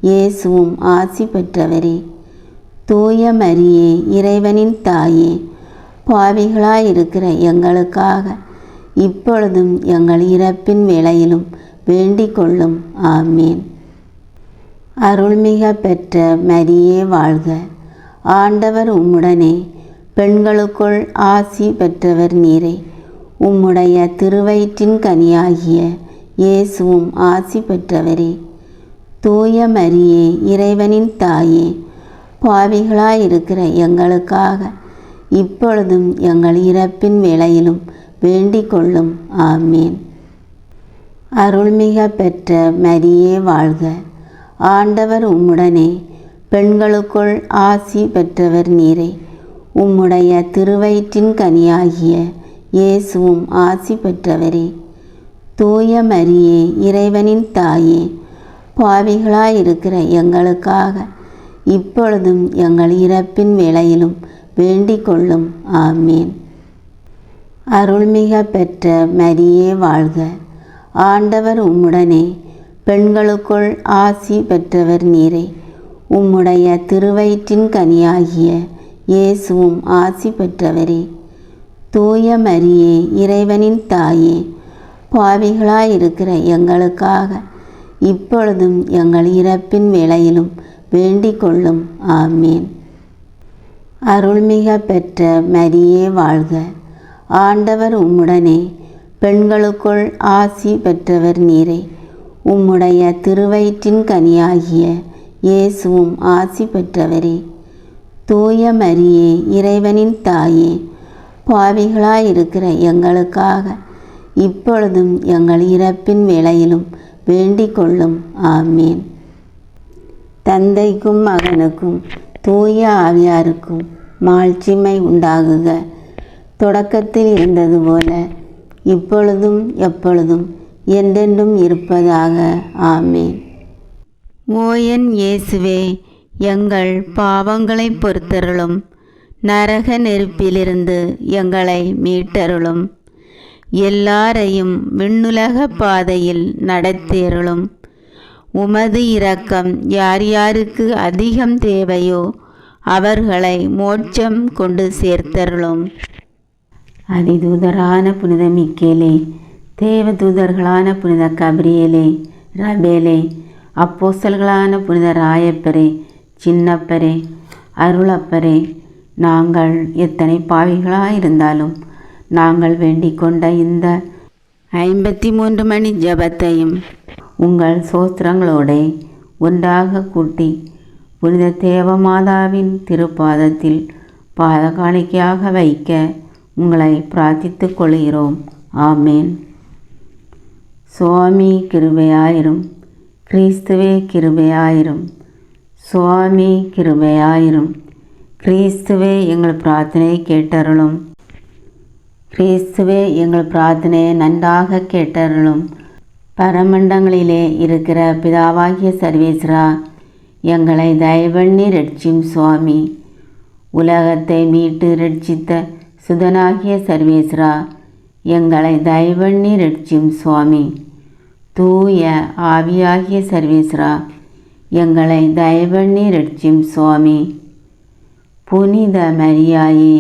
இயேசுவும் ஆசி பெற்றவரே. தூய மரியே, இறைவனின் தாயே, பாவிகளாயிருக்கிற எங்களுக்காக இப்பொழுதும் எங்கள் இறப்பின் வேளையிலும் வேண்டிக் கொள்ளும். ஆமேன். அருள்மிக பெற்ற மரியே வாழ்க. ஆண்டவர் உம்முடனே, பெண்களுக்குள் ஆசி பெற்றவர் நீரே. உம்முடைய திருவயிற்றின் கனியாகிய இயேசுவும் ஆசி பெற்றவரே. தூய மரியே, இறைவனின் தாயே, பாவிகளாயிருக்கிற எங்களுக்காக இப்பொழுதும் எங்கள் இறப்பின் வேளையிலும் வேண்டிக் கொள்ளும். ஆமேன். அருள்மிக பெற்ற மரியே வாழ்க. ஆண்டவர் உம்முடனே, பெண்களுக்குள் ஆசி பெற்றவர் நீரே. உம்முடைய திருவயிற்றின் கனியாகிய இயேசுவும் ஆசி பெற்றவரே. தூய மரியே, இறைவனின் தாயே, பாவிகளாயிருக்கிற எங்களுக்காக இப்பொழுதும் எங்கள் இறப்பின் வேளையிலும் வேண்டிக் கொள்ளும். ஆமேன். அருள்மிக பெற்ற மரியே வாழ்க. ஆண்டவர் உம்முடனே, பெண்களுக்குள் ஆசி பெற்றவர் நீரே. உம்முடைய திருவயிற்றின் கனியாகிய இயேசுவும் ஆசி பெற்றவரே. தூய மரியே, இறைவனின் தாயே, பாவிகளாயிருக்கிற எங்களுக்காக இப்பொழுதும் எங்கள் இறப்பின் வேளையிலும் வேண்டிக் கொள்ளும். ஆமேன். அருள்மிக பெற்ற மரியே வாழ்க. ஆண்டவர் உம்முடனே, பெண்களுக்குள் ஆசி பெற்றவர் நீரே. உம்முடைய திருவயிற்றின் கனியாகிய இயேசுவும் ஆசி பெற்றவரே. தூய மரியே, இறைவனின் தாயே, பாவிகளாயிருக்கிற எங்களுக்காக இப்பொழுதும் எங்கள் இறப்பின் வேளையிலும் வேண்டிக் கொள்ளும். ஆமேன். தந்தைக்கும் மகனுக்கும் தூய ஆவியாருக்கும் மாட்சிமை உண்டாகுக. தொடக்கத்தில் இருந்தது போல இப்பொழுதும் எப்பொழுதும் என்றென்றும் இருப்பதாக. ஆமேன். ஓ என் இயேசுவே, எங்கள் பாவங்களை பொறுத்தருளும். நரக நெருப்பிலிருந்து எங்களை மீட்டருளும். எல்லாரையும் விண்ணுலக பாதையில் நடத்தேருளும். உமது இரக்கம் யார் யாருக்கு அதிகம் தேவையோ அவர்களை மோட்சம் கொண்டு சேர்த்தருளும். அதிதூதரான புனித மிக்கேலே, தேவதூதர்களான புனித கபிரியேலே, ரபேலே, அப்போஸ்தலர்களான புனித ராயப்பரே, சின்னப்பரே, அருளப்பரே, நாங்கள் எத்தனை பாவிகளாயிருந்தாலும் நாங்கள் வேண்டிக் கொண்ட இந்த 53 மணி ஜபத்தையும் உங்கள் சோஸ்திரங்களோட ஒன்றாக கூட்டி புனித தேவமாதாவின் திருப்பாதத்தில் பாதகாணிக்கையாக வைக்க உங்களை பிரார்த்தித்து கொள்கிறோம். ஆமேன். சுவாமி கிருபையாயிரும். கிறிஸ்துவே கிருபையாயிரும். சுவாமி கிருபையாயிரும். கிறிஸ்துவே எங்கள் பிரார்த்தனையை கேட்டருளும். கிறிஸ்துவே எங்கள் பிரார்த்தனையை நன்றாக கேட்டருளும். பரமண்டங்களிலே இருக்கிற பிதாவாகிய சர்வேஸ்வரா, எங்களை தயவண்ணி ரட்சியும் சுவாமி. உலகத்தை மீட்டு ரட்சித்த சுதனாகிய சர்வேஸ்வரா, எங்களை தயவண்ணி ரட்சியும் சுவாமி. தூய ஆவியாகிய சர்வேஸ்வரா, எங்களை தயவண்ணி ரட்சியும் சுவாமி. புனித மரியாயே,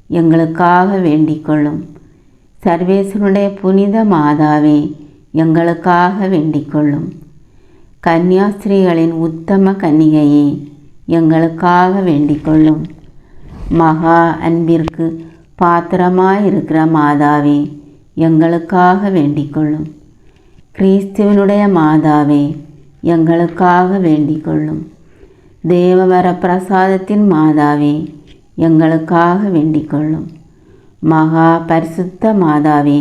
எங்களுக்காக வேண்டிக் கொள்ளும். சர்வேஸ்வருடைய புனித மாதாவே, எங்களுக்காக வேண்டிக் கொள்ளும். கன்னியாஸ்திரிகளின் உத்தம கன்னிகையே, எங்களுக்காக வேண்டிக் கொள்ளும். மகா அன்பிற்கு பாத்திரமாயிருக்கிற மாதாவே, எங்களுக்காக வேண்டிக் கொள்ளும். கிறிஸ்துவனுடைய மாதாவே, எங்களுக்காக வேண்டிக் கொள்ளும். தேவவர பிரசாதத்தின் மாதாவே, எங்களுக்காக வேண்டிக் கொள்ளும். மகா பரிசுத்த மாதாவே,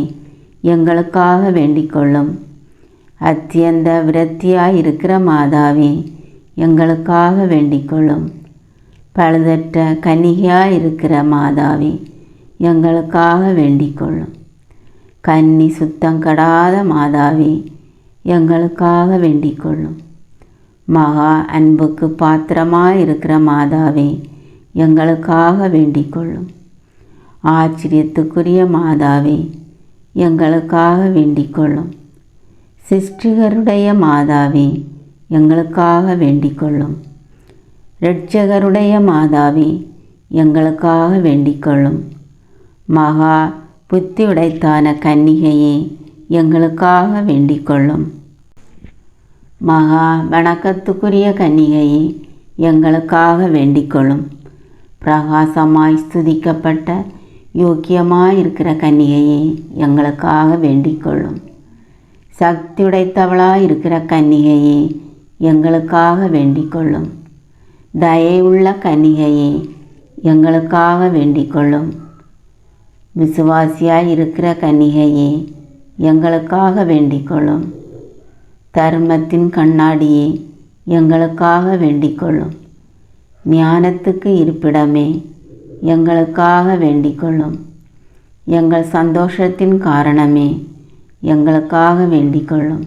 எங்களுக்காக வேண்டிக் கொள்ளும். அத்தியந்த விரத்தியாயிருக்கிற மாதாவே, எங்களுக்காக வேண்டிக் கொள்ளும். பழுதற்ற கன்னிகையாயிருக்கிற மாதாவே, எங்களுக்காக வேண்டிக் கொள்ளும். கன்னி சுத்தங்கடாத மாதாவே, எங்களுக்காக வேண்டிக் கொள்ளும். மகா அன்புக்கு பாத்திரமாயிருக்கிற மாதாவே, எங்களுக்காக வேண்டிக் கொள்ளும். ஆச்சரியத்துக்குரிய மாதாவே, எங்களுக்காக வேண்டிக் கொள்ளும். சிருஷ்டிகருடைய மாதாவே, எங்களுக்காக வேண்டிக் கொள்ளும். இரட்சகருடைய மாதாவே, எங்களுக்காக வேண்டிக் கொள்ளும். மகா புத்தி உடைத்தான கன்னிகையே, எங்களுக்காக வேண்டிக் கொள்ளும். மகா வணக்கத்துக்குரிய கன்னிகையே, எங்களுக்காக வேண்டிக் கொள்ளும். பிரகாசமாய் ஸ்துதிக்கப்பட்ட யோக்கியமாயிருக்கிற கன்னிகையே, எங்களுக்காக வேண்டிக் கொள்ளும். சக்தியுடைத்தவளாயிருக்கிற கன்னிகையே, எங்களுக்காக வேண்டிக் கொள்ளும். தயவுள்ள கன்னிகையே, எங்களுக்காக வேண்டிக் கொள்ளும். விசுவாசியாயிருக்கிற கன்னிகையே, எங்களுக்காக வேண்டிக் கொள்ளும். தர்மத்தின் கண்ணாடியே, எங்களுக்காக வேண்டிக் கொள்ளும். ஞானத்துக்கு இருப்பிடமே, எங்களுக்காக வேண்டிக் கொள்ளும். எங்கள் சந்தோஷத்தின் காரணமே, எங்களுக்காக வேண்டிக் கொள்ளும்.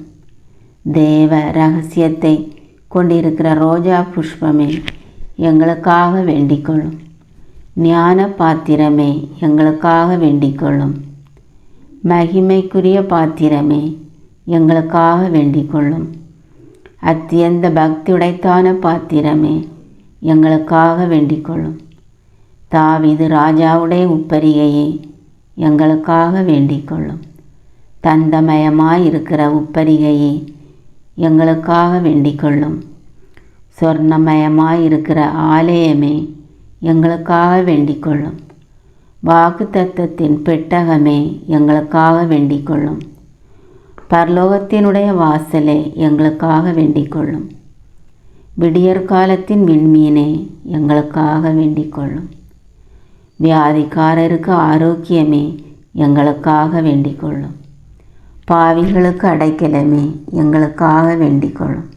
தேவ இரகசியத்தை கொண்டிருக்கிற ரோஜா புஷ்பமே, எங்களுக்காக வேண்டிக் கொள்ளும். ஞான பாத்திரமே, எங்களுக்காக வேண்டிக் கொள்ளும். மகிமைக்குரிய பாத்திரமே, எங்களுக்காக வேண்டிக்கொள்ளும். அத்தியந்த பக்தியுடைத்தான பாத்திரமே, எங்களுக்காக வேண்டிக்கொள்ளும். தாவீது ராஜாவுடைய உப்பரிகையை எங்களுக்காக வேண்டிக்கொள்ளும். தந்தமயமாயிருக்கிற உப்பரிகையை எங்களுக்காக வேண்டிக்கொள்ளும். சொர்ணமயமாயிருக்கிற ஆலயமே, எங்களுக்காக வேண்டிக்கொள்ளும். வாக்குத்தத்தத்தின் பெட்டகமே, எங்களுக்காக வேண்டிக்கொள்ளும். பரலோகத்தினுடைய வாசலே, எங்களுக்காக வேண்டிக்கொள்ளும். விடியற்காலத்தின் விண்மீனே, எங்களுக்காக வேண்டிக்கொள்ளும். வியாதிக்காரருக்கு ஆரோக்கியமே, எங்களுக்காக வேண்டிக்கொள்ளும். பாவிகளுக்கு அடைக்கலமே, எங்களுக்காக வேண்டிக்கொள்ளும்.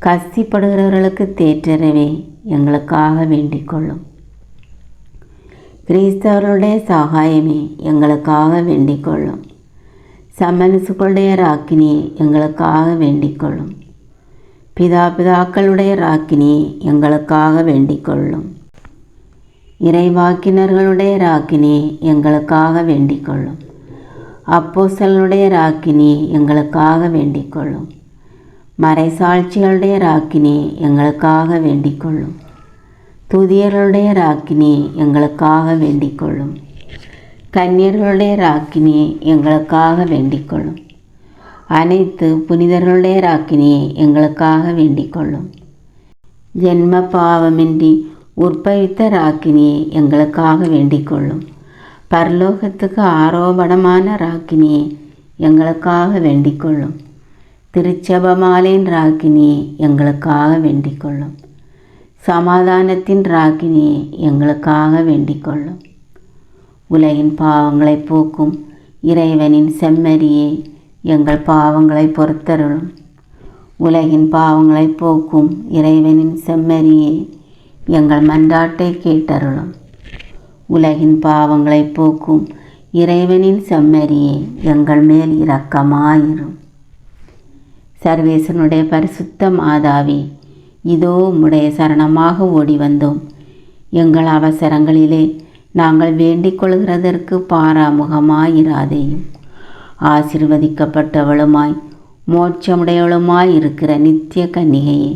கஷ்டப்படுகிறவர்களுக்கு தேற்றரவே, எங்களுக்காக வேண்டிக்கொள்ளும். கிறிஸ்தவர்களுடைய சகாயமே, எங்களுக்காக வேண்டிக்கொள்ளும். சமனசுகளுடைய ராக்கினியை எங்களுக்காக வேண்டிக்கொள்ளும். பிதாக்களுடைய ராக்கினியை எங்களுக்காக வேண்டிக்கொள்ளும். இறைவாக்கினர்களுடைய ராக்கினியை எங்களுக்காக வேண்டிக்கொள்ளும். அப்போஸ்தலர்களுடைய ராக்கினியை எங்களுக்காக வேண்டிக்கொள்ளும். மறைசாட்சிகளுடைய ராக்கினியை எங்களுக்காக வேண்டிக்கொள்ளும். துதியர்களுடைய ராக்கினியை எங்களுக்காக வேண்டிக்கொள்ளும். கன்னியர்களுடைய ராக்கினியை எங்களுக்காக வேண்டிக்கொள்ளும். அனைத்து புனிதர்களுடைய ராக்கினியை எங்களுக்காக வேண்டிக்கொள்ளும். ஜென்ம பாவமின்றி உற்பவித்த ராக்கினியை எங்களுக்காக வேண்டிக்கொள்ளும். பரலோகத்துக்கு ஆரோபணமான ராக்கினியை எங்களுக்காக வேண்டிக்கொள்ளும். திருச்செபமாலையின் ராக்கினியை எங்களுக்காக வேண்டிக்கொள்ளும். சமாதானத்தின் ராக்கினியை எங்களுக்காக வேண்டிக்கொள்ளும். உலகின் பாவங்களை போக்கும் இறைவனின் செம்மறியே, எங்கள் பாவங்களை பொறுத்தருளும். உலகின் பாவங்களை போக்கும் இறைவனின் செம்மறியே, எங்கள் மன்றாட்டை கேட்டருளும். உலகின் பாவங்களை போக்கும் இறைவனின் செம்மறியே, எங்கள் மேல் இரக்கமாயிரும். சர்வேசனுடைய பரிசுத்த மாதாவே, இதோ உம்முடைய சரணமாக ஓடி வந்தோம். எங்கள் அவசரங்களிலே நாங்கள் வேண்டிக் கொள்கிறதற்கு பாராமுகமாயிராதேயும். ஆசீர்வதிக்கப்பட்டவளுமாய் மோட்சமுடையவளுமாய் இருக்கிற நித்திய கன்னிகையே,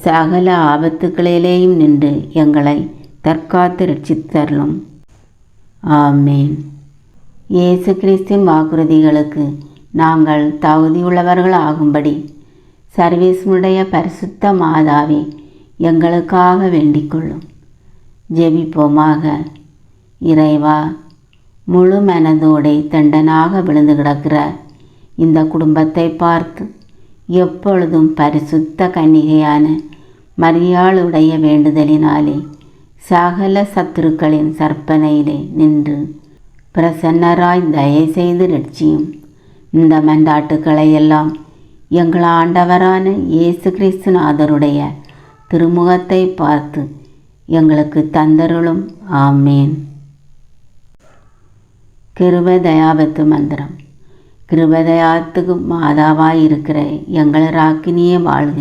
சகல ஆபத்துக்களிலேயும் நின்று எங்களை தற்காத்து ரட்சித்தருளும். ஆமேன். இயேசு கிறிஸ்துவின் வாக்குறுதிகளுக்கு நாங்கள் தகுதியுள்ளவர்கள் ஆகும்படி சர்வேசனுடைய பரிசுத்த மாதாவே, எங்களுக்காக வேண்டிக்கொள்ளும். ஜெபிப்போமாக. இறைவா, முழு மனதோடே தண்டனாக விழுந்து கிடக்கிற இந்த குடும்பத்தை பார்த்து எப்பொழுதும் பரிசுத்த கன்னிகையான மரியாளுடைய வேண்டுதலினாலே சகல சத்துருக்களின் சற்பனையிலே நின்று பிரசன்னராய் தயை செய்து ரட்சியும். இந்த மன்றாட்டுக்களை எல்லாம் எங்கள் ஆண்டவரான இயேசு கிறிஸ்துநாதருடைய திருமுகத்தை பார்த்து எங்களுக்கு தந்தருளும். ஆமேன். கிருபதயாபத்து மந்திரம். கிருபதயாத்துக்கு மாதாவாயிருக்கிற எங்கள் ராக்கினியே வாழ்க.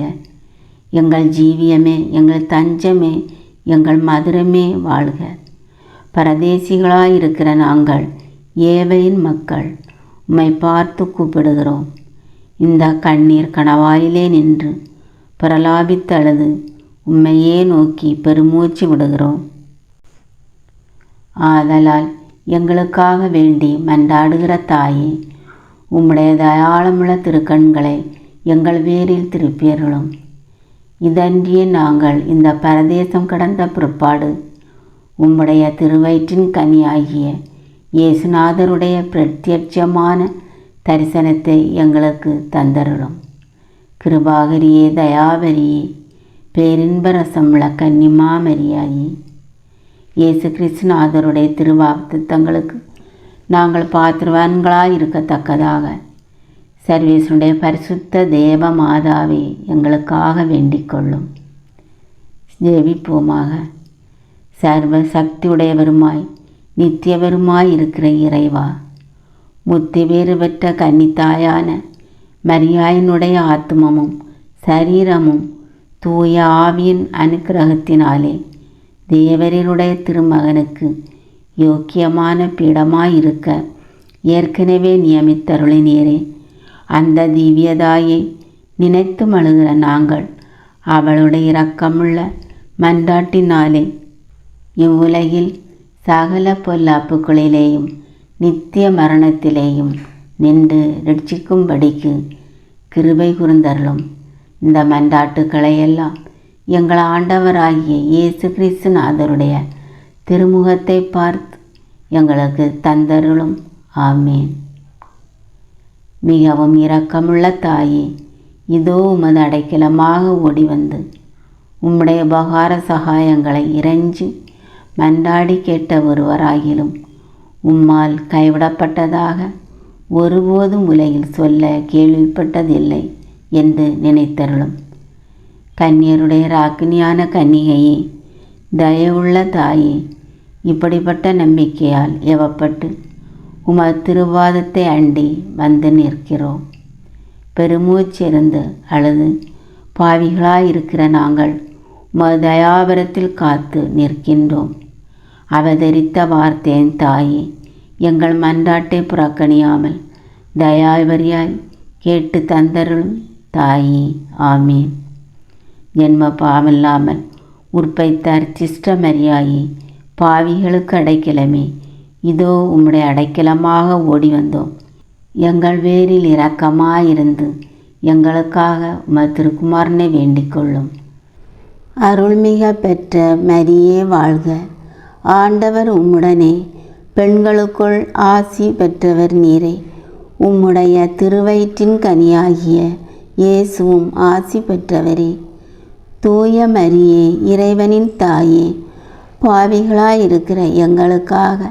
எங்கள் ஜீவியமே, எங்கள் தஞ்சமே, எங்கள் மதுரமே வாழ்க. பரதேசிகளாயிருக்கிற நாங்கள் ஏவையின் மக்கள் உம்மை பார்த்து கூப்பிடுகிறோம். இந்த கண்ணீர் கணவாயிலே நின்று பிரலாபித்தழுது உம்மையே நோக்கி பெருமூச்சு விடுகிறோம். ஆதலால் எங்களுக்காக வேண்டி மன்றாடுகிற தாயே, உம்முடைய தயாளமுள்ள திருக்கண்களை எங்கள் பேரில் திருப்பியருளும். இதன்றியே நாங்கள் இந்த பரதேசம் கடந்த பிற்பாடு உம்முடைய திருவயிற்றின் கனியாகிய இயேசுநாதருடைய பிரத்யட்சமான தரிசனத்தை எங்களுக்கு தந்தருளும். கிருபாகரியே, தயாபரியே, பேரின்ப ரசமுள்ள கன்னிமாமரியாயே, இயேசு கிறிஸ்துநாதருடைய திருவாக்குத்தத்தங்களுக்கு நாங்கள் பாத்திரவான்களாயிருக்கத்தக்கதாக சர்வேசனுடைய பரிசுத்த தேவ மாதாவே, எங்களுக்காக வேண்டிக்கொள்ளும். ஜெபிப்போமாக. சர்வ சக்தியுடையவருமாய் நித்தியவருமாய் இருக்கிற இறைவா, முத்திவேறு பெற்ற கன்னித்தாயான மரியாயினுடைய ஆத்மமும் சரீரமும் தூய ஆவியின் அனுக்கிரகத்தினாலே தேவரருடைய திருமகனுக்கு யோக்கியமான பீடமாயிருக்க ஏற்கனவே நியமித்தருளினீரே. அந்த திவ்யதாயை நினைத்து அழுகிற நாங்கள் அவளுடைய இரக்கமுள்ள மன்றாட்டினாலே இவ்வுலகில் சகல பொல்லாப்புகளிலேயும் நித்திய மரணத்திலேயும் நின்று ரட்சிக்கும்படிக்கு கிருபை கூர்ந்தருளும். இந்த மன்றாட்டுக்களையெல்லாம் எங்கள் ஆண்டவராகிய இயேசு கிறிஸ்துநாதருடைய திருமுகத்தை பார்த்து எங்களுக்கு தந்தருளும். ஆமேன். மிகவும் இரக்கமுள்ள தாயே, இதோ உமது அடைக்கலமாக ஓடி வந்து உம்முடைய உபகார சகாயங்களை இறைஞ்சி மன்றாடி கேட்ட ஒருவராகிலும் உம்மால் கைவிடப்பட்டதாக ஒருபோதும் உலகில் சொல்ல கேள்விப்பட்டதில்லை என்று நினைத்தருளும். கன்னியருடைய ராக்கினியான கன்னிகையே, தயவுள்ள தாயே, இப்படிப்பட்ட நம்பிக்கையால் எவப்பட்டு உமது திருவாதத்தை அண்டி வந்து நிற்கிறோம். பெருமூச்சிருந்து அழுது பாவிகளாயிருக்கிற நாங்கள் உமது தயாபரத்தில் காத்து நிற்கின்றோம். அவதரித்த வார்த்தையின் தாயே, எங்கள் மன்றாட்டை புறக்கணியாமல் தயாபரியாய் கேட்டு தந்தருளும் தாயே. ஆமீன். ஜென்ம பாவமில்லாமல் உற்பைத்தார் சிஷ்ட மரியாயே, பாவிகளுக்கு அடைக்கலமே, இதோ உம்முடைய அடைக்கலமாக ஓடி வந்தோம். எங்கள் பேரில் இரக்கமாயிருந்து எங்களுக்காக உமது திருக்குமாரனை வேண்டிக் கொள்ளும். அருள்மிக பெற்ற மரியே வாழ்க. ஆண்டவர் உம்முடனே, பெண்களுக்குள் ஆசி பெற்றவர் நீரே. உம்முடைய திருவயிற்றின் கனியாகிய இயேசுவும் ஆசி பெற்றவரே. தூய மரியே, இறைவனின் தாயே, பாவிகளாயிருக்கிற எங்களுக்காக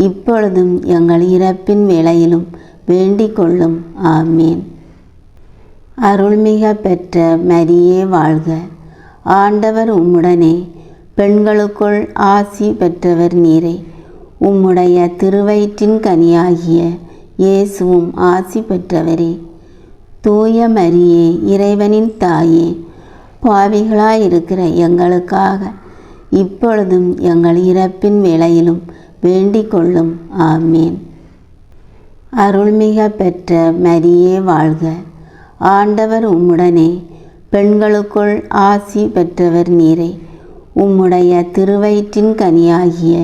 இப்பொழுதும் எங்கள் இறப்பின் வேளையிலும் வேண்டிக் கொள்ளும். ஆமீன். அருள்மிக பெற்ற மரியே வாழ்க. ஆண்டவர் உம்முடனே, பெண்களுக்குள் ஆசி பெற்றவர் நீரே. உம்முடைய திருவயிற்றின் கனியாகிய இயேசுவும் ஆசி பெற்றவரே. தூய மரியே, இறைவனின் தாயே, பாவிகளாயிருக்கிற எங்களுக்காக இப்பொழுதும் எங்கள் இறப்பின் வேளையிலும் வேண்டிக் கொள்ளும். ஆமீன். அருள்மிக பெற்ற மரியே வாழ்க. ஆண்டவர் உம்முடனே, பெண்களுக்குள் ஆசி பெற்றவர் நீரே. உம்முடைய திருவயிற்றின் கனியாகிய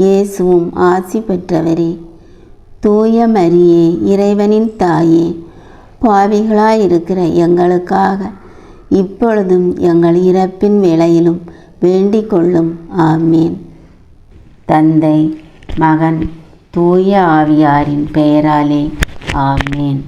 இயேசுவும் ஆசி பெற்றவரே. தூய மரியே, இறைவனின் தாயே, பாவிகளாயிருக்கிற எங்களுக்காக இப்பொழுதும் எங்கள் இறப்பின் வேளையிலும் வேண்டிக் கொள்ளும். ஆமீன். தந்தை, மகன், தூய ஆவியாரின் பெயராலே. ஆமீன்.